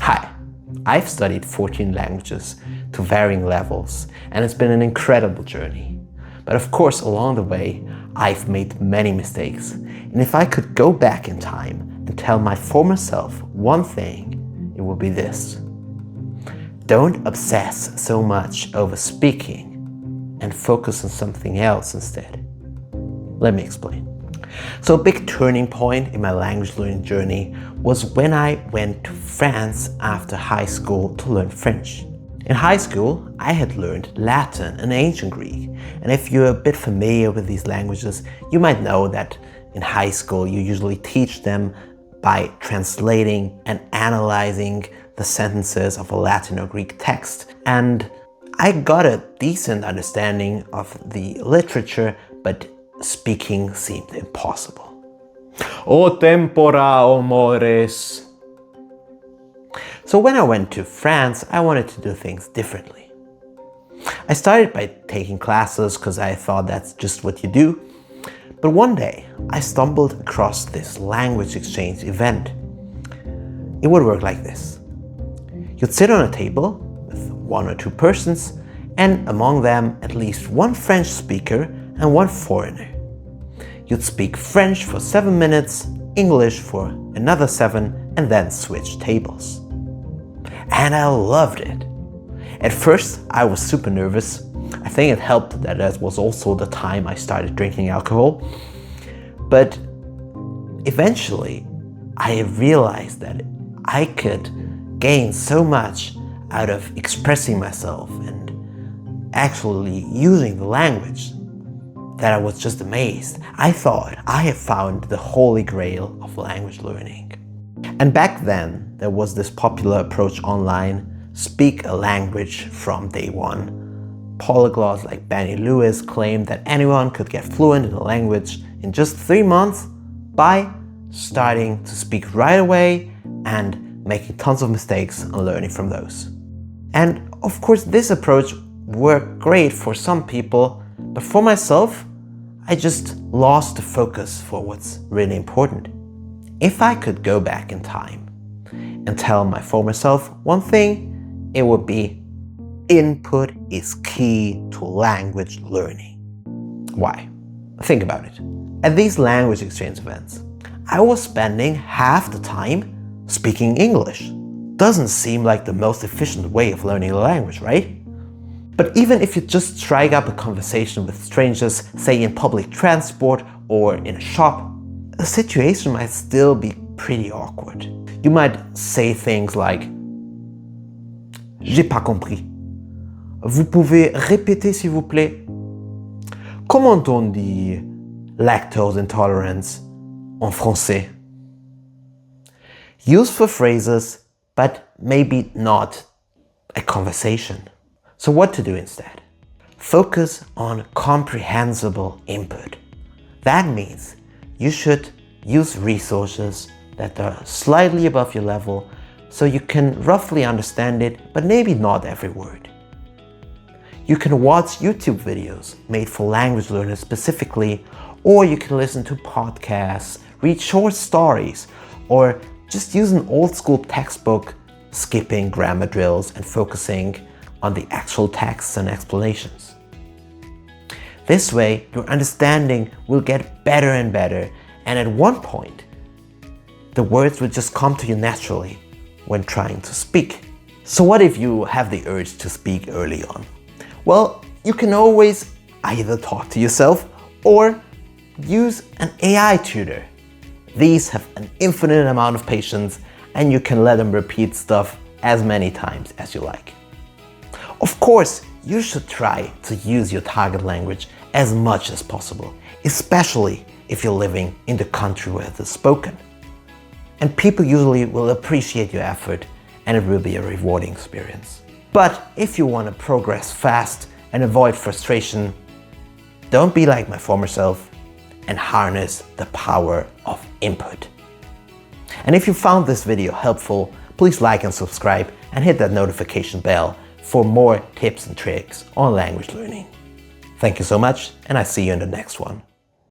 Hi, I've studied 14 languages to varying levels, and it's been an incredible journey. But of course, along the way, I've made many mistakes. And if I could go back in time and tell my former self one thing, it would be this. Don't obsess so much over speaking and focus on something else instead. Let me explain. So a big turning point in my language learning journey was when I went to France after high school to learn French. In high school, I had learned Latin and ancient Greek. And if you're a bit familiar with these languages, you might know that in high school you usually teach them by translating and analyzing the sentences of a Latin or Greek text. And I got a decent understanding of the literature, but speaking seemed impossible. O tempora, o mores. So when I went to France, I wanted to do things differently. I started by taking classes because I thought that's just what you do. But one day, I stumbled across this language exchange event. It would work like this. You'd sit on a table with one or two persons, and among them at least one French speaker and one foreigner. You'd speak French for 7 minutes, English for another 7, and then switch tables. And I loved it. At first, I was super nervous. I think it helped that it was also the time I started drinking alcohol. But eventually, I realized that I could gain so much out of expressing myself and actually using the language that I was just amazed. I thought I had found the holy grail of language learning. And back then, there was this popular approach online, speak a language from day one. Polyglots like Benny Lewis claimed that anyone could get fluent in a language in just 3 months by starting to speak right away and making tons of mistakes and learning from those. And of course, this approach worked great for some people, but for myself, I just lost the focus for what's really important. If I could go back in time and tell my former self one thing, it would be input is key to language learning. Why? Think about it. At these language exchange events, I was spending half the time speaking English. Doesn't seem like the most efficient way of learning a language, right? But even if you just strike up a conversation with strangers, say in public transport or in a shop, the situation might still be pretty awkward. You might say things like, J'ai pas compris. Vous pouvez répéter s'il vous plaît? Comment on dit lactose intolerance en français? Useful phrases, but maybe not a conversation. So what to do instead? Focus on comprehensible input. That means you should use resources that are slightly above your level so you can roughly understand it, but maybe not every word. You can watch YouTube videos made for language learners specifically, or you can listen to podcasts, read short stories, or just use an old school textbook, skipping grammar drills and focusing on the actual texts and explanations. This way, your understanding will get better and better, and at one point, the words will just come to you naturally when trying to speak. So what if you have the urge to speak early on? Well, you can always either talk to yourself or use an AI tutor. These have an infinite amount of patience, and you can let them repeat stuff as many times as you like. Of course, you should try to use your target language as much as possible, especially if you're living in the country where it is spoken. And people usually will appreciate your effort, and it will be a rewarding experience. But if you want to progress fast and avoid frustration, don't be like my former self and harness the power of input. And if you found this video helpful, please like and subscribe and hit that notification bell for more tips and tricks on language learning. Thank you so much, and I see you in the next one.